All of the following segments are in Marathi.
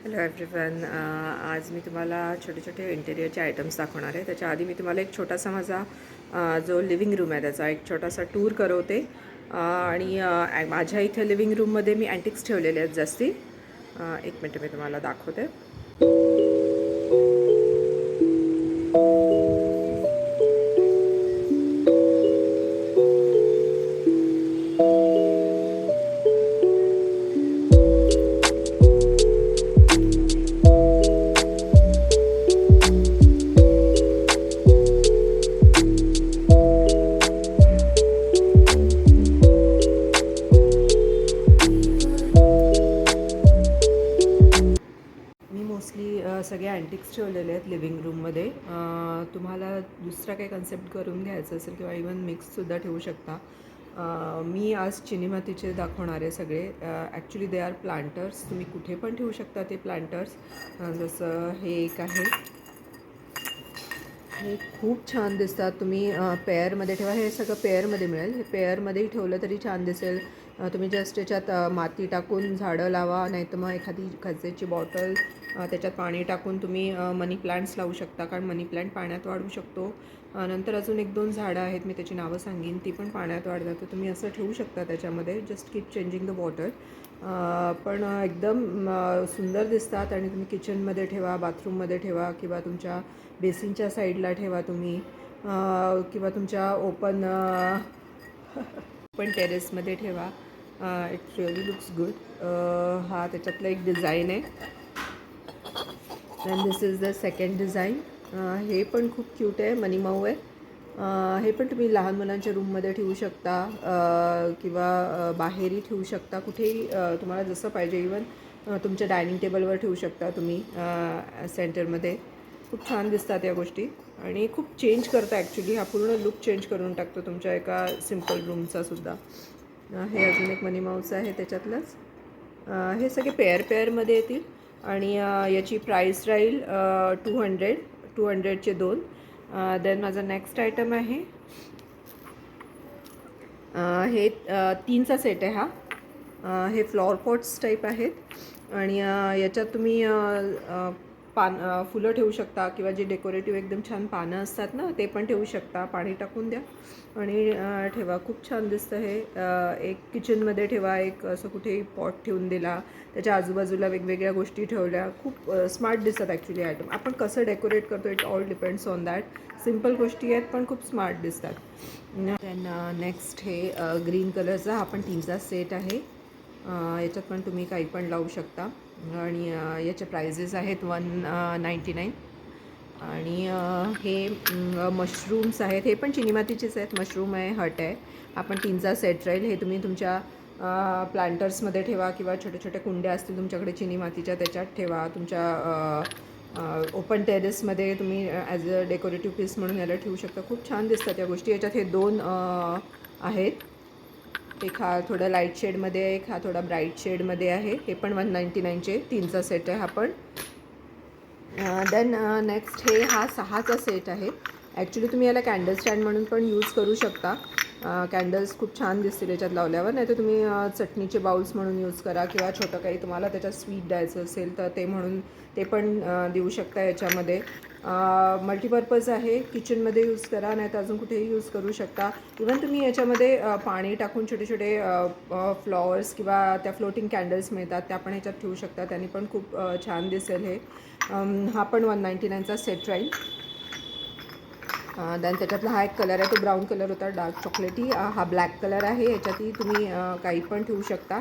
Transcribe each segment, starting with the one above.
Hello everyone. आज मी तुम्हाला छोटे छोटे इंटेरियरचे आयटम्स दाखवणार आहे. त्याच्या आधी मी तुम्हाला एक छोटासा माझा जो लिव्हिंग रूम आहे त्याचा एक छोटासा टूर करवते. आणि माझ्या इथे लिव्हिंग रूममध्ये मी अँटिक्स ठेवलेले आहेत जास्ती. एक मिनटं मी तुम्हाला दाखवते. सगळे अँटिक्स ठेवलेले आहेत लिव्हिंग रूममध्ये. तुम्हाला दुसरा काही कन्सेप्ट करून घ्यायचं असेल किंवा इवन मिक्ससुद्धा ठेवू शकता. मी आज चिनीमातीचे दाखवणार आहे सगळे. Actually they are planters. तुम्ही कुठे पण ठेवू शकता ते प्लांटर्स. जसं हे एक आहे, हे खूप छान दिसतात. तुम्ही पेअरमध्ये ठेवा. हे सगळं पेअरमध्ये मिळेल. हे पेअरमध्येही ठेवलं तरी छान दिसेल. तुम्ही जस्ट त्याच्यात माती टाकून झाडं लावा, नाही तर मग एखादी खजेची बॉटल त्याच्यात पाणी टाकून तुम्ही मनी प्लांट्स लावू शकता, कारण मनी प्लांट पाण्यात वाढू शकतो. नंतर अजून 1-2 झाडं आहेत, मी त्याची नावं सांगेन, ती पण पाण्यात वाढतात. तर तुम्ही असं ठेवू शकता त्याच्यामध्ये. Just keep changing the water. पण एकदम सुंदर दिसतात. आणि तुम्ही किचनमध्ये ठेवा, बाथरूममध्ये ठेवा, किंवा तुमच्या बेसिनच्या साईडला ठेवा तुम्ही, किंवा तुमच्या ओपन टेरेसमध्ये ठेवा. It really looks good. हा त्याच्यातला एक डिझाईन आहे. And this is the second design. हे पण खूप क्यूट आहे, मनी माऊ आहे. हे पण तुम्ही लहान मुलांच्या रूममध्ये ठेवू शकता, किंवा बाहेरही ठेवू शकता, कुठेही तुम्हाला जसं पाहिजे. इवन तुमच्या डायनिंग टेबलवर ठेवू शकता तुम्ही सेंटरमध्ये. खूप छान दिसतात या गोष्टी आणि खूप चेंज करता. ॲक्च्युली हा पूर्ण लुक चेंज करून टाकतो तुमच्या एका सिम्पल रूमचासुद्धा. हे अजून एक मनी माऊस आहे त्याच्यातलंच. हे सगळे पेअरमध्ये येतील. आणि याची प्राईस राहील 200चे 2. देन माझा नेक्स्ट आयटम आहे, हे 3चा सेट आहे हा. हे फ्लॉवर पॉट्स टाईप आहेत. आणि याच्यात तुम्ही फुलं ठेवू शकता, किंवा जे डेकोरेटिव्ह एकदम छान पानं असतात ना, ते पण ठेवू शकता. पाणी टाकून द्या आणि ठेवा. खूप छान दिसतं हे. एक किचनमध्ये ठेवा, एक असं कुठेही पॉट ठेवून दिला, त्याच्या आजूबाजूला वेगवेगळ्या गोष्टी ठेवल्या, खूप स्मार्ट दिसतात ॲक्च्युली आयटम. आपण कसं डेकोरेट करतो, it all depends on that. Simple गोष्टी आहेत पण खूप स्मार्ट दिसतात. देन नेक्स्ट हे ग्रीन कलरचा हा पण 3चा सेट आहे. याच्यात पण तुम्ही काही पण लावू शकता. आणि याचे प्राइजेस आहेत 199. आणि हे मशरूम्स आहेत. हे पण चिनीमातीचेच आहेत. मशरूम आहे, हट आहे. हा पण 3चा सेट राहील. हे तुम्ही तुमच्या प्लांटर्समध्ये ठेवा, किंवा छोट्या छोट्या कुंड्या असतील तुमच्याकडे चिनीमातीच्या, त्याच्यात ठेवा. तुमच्या ओपन टेरेसमध्ये तुम्ही ॲज अ डेकोरेटिव्ह पीस म्हणून याला ठेवू शकता. खूप छान दिसतात या गोष्टी. याच्यात हे 2 आहेत. एक हा थोडा लाईट शेडमध्ये आहे, एक हा थोडा ब्राईट शेडमध्ये आहे. हे पण 199चे 3चा सेट आहे हा पण. देन नेक्स्ट हे हा 6चा सेट आहे. ॲक्च्युली तुम्ही याला कॅन्डल स्टँड म्हणून पण यूज करू शकता. कॅन्डल्स खूप छान दिसतील याच्यात लावल्यावर. नाही तर तुम्ही चटणीचे बाउल्स म्हणून यूज करा, किंवा छोटं काही तुम्हाला त्याच्यात स्वीट द्यायचं असेल तर ते म्हणून ते पण देऊ शकता याच्यामध्ये. मल्टीपर्पज आहे. किचनमध्ये यूज करा, नाही तर अजून कुठेही यूज करू शकता. इवन तुम्ही याच्यामध्ये पाणी टाकून छोटे छोटे फ्लॉवर्स किंवा त्या फ्लोटिंग कॅन्डल्स मिळतात, त्या पण ह्याच्यात ठेवू शकता. त्यांनी पण खूप छान दिसेल हे. हा पण 199चा सेट राहील. देन त्याच्यातला हा एक कलर आहे, तो ब्राऊन कलर होता, डार्क चॉकलेटी. हा ब्लॅक कलर आहे. याच्यातही तुम्ही काही पण ठेवू शकता.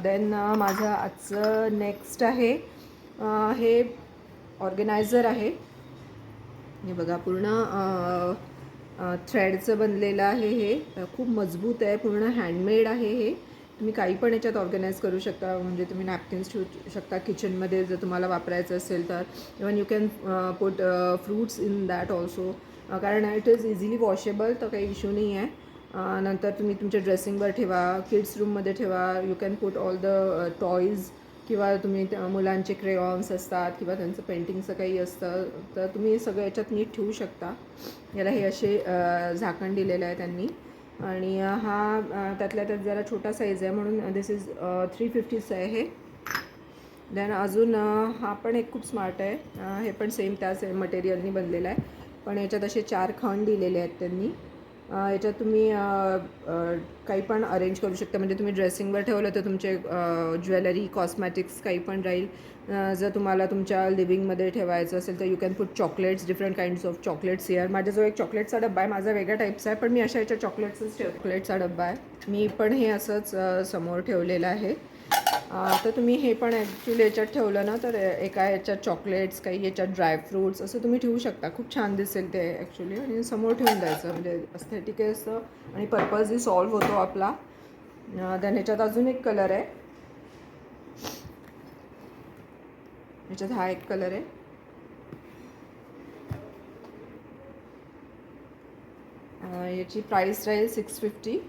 देन माझं आजचं नेक्स्ट आहे, हे ऑर्गनायझर आहे. हे बघा, पूर्ण थ्रेडचं बनलेलं आहे. हे खूप मजबूत आहे, पूर्ण हँडमेड आहे. हे तुम्ही काही पण याच्यात ऑर्गनाईज करू शकता. म्हणजे तुम्ही नॅपकिन्स ठेवू शकता किचनमध्ये जर तुम्हाला वापरायचं असेल तर. Even you can put fruits in that also, कारण इट इज इझिली वॉशेबल, तर काही इश्यू नाही आहे. नंतर तुम्ही तुमच्या ड्रेसिंगवर ठेवा, किड्स रूममध्ये ठेवा. You can put all the toys, किंवा तुम्ही मुलांचे क्रेयॉन्स असतात, किंवा त्यांचं पेंटिंगचं काही असतं, तर तुम्ही सगळं याच्यात नीट ठेवू शकता. याला हे असे झाकण दिलेलं आहे त्यांनी. आणि हा त्यातल्या त्यात जरा छोटा साईज आहे, म्हणून दिस इज 350चं आहे हे. देन अजून हा पण एक खूप स्मार्ट आहे. हे पण सेम त्याच मटेरियलनी बनलेलं आहे, पण याच्यात असे 4 खण दिलेले आहेत त्यांनी. याच्यात तुम्ही काही पण अरेंज करू शकता. म्हणजे तुम्ही ड्रेसिंगवर ठेवलं तर तुमचे ज्वेलरी, कॉस्मॅटिक्स काही पण राहील. जर तुम्हाला तुमच्या लिव्हिंगमध्ये ठेवायचं असेल तर you can put chocolates, different kinds of chocolates here. माझ्याजवळ एक चॉकलेटचा डब्बा आहे, माझा वेगळ्या टाईपचा आहे, पण मी अशा याच्या चॉकलेट्सच ठेव. चॉकलेटचा डब्बा आहे, मी पण हे असंच समोर ठेवलेलं आहे. तर तुम्ही हे पण ॲक्च्युली याच्यात ठेवलं ना तर एका याच्यात चॉकलेट्स, काही याच्यात ड्रायफ्रूट्स असं तुम्ही ठेवू शकता. खूप छान दिसेल ते ॲक्च्युली. आणि समोर ठेवून द्यायचं, म्हणजे अस्थेटिक असतं आणि पर्पजही सॉल्व होतो आपला. देन ह्याच्यात अजून एक कलर आहे. ह्याच्यात हा एक कलर आहे. याची प्राईस राहील 650.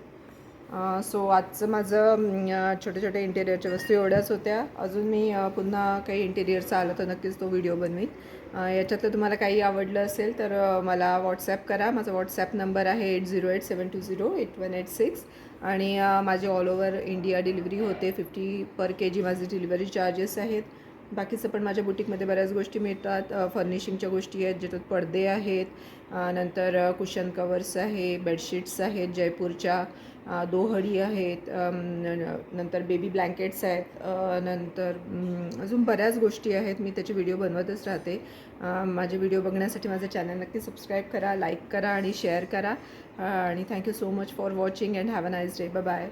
सो आजचं माझं छोटे छोटे इंटेरियरच्या वस्तू एवढ्याच होत्या. अजून मी पुन्हा काही इंटेरियरचं आलं तर नक्कीच तो व्हिडिओ बनवीन. याच्यातलं तुम्हाला काही आवडलं असेल तर मला व्हॉट्सॲप करा. माझा व्हॉट्सॲप नंबर आहे 8087208186. आणि माझे ऑल ओव्हर इंडिया डिलिव्हरी होते. 50 पर kg माझे डिलिव्हरी चार्जेस आहेत. बाकीचं पण माझ्या बुटीकमध्ये बऱ्याच गोष्टी मिळतात. फर्निशिंगच्या गोष्टी आहेत, ज्याच्यात पडदे आहेत, नंतर कुशन कवर्स आहे, बेडशीट्स आहेत जयपूरच्या, दोहडी आहेत, नंतर बेबी ब्लँकेट्स आहेत, नंतर अजून बऱ्याच गोष्टी आहेत. मी त्याचे व्हिडिओ बनवतच राहते. माझे व्हिडिओ बघण्यासाठी माझं चॅनल नक्की सबस्क्राईब करा, लाईक करा आणि शेअर करा. आणि thank you so much for watching and have a nice day. Bye bye.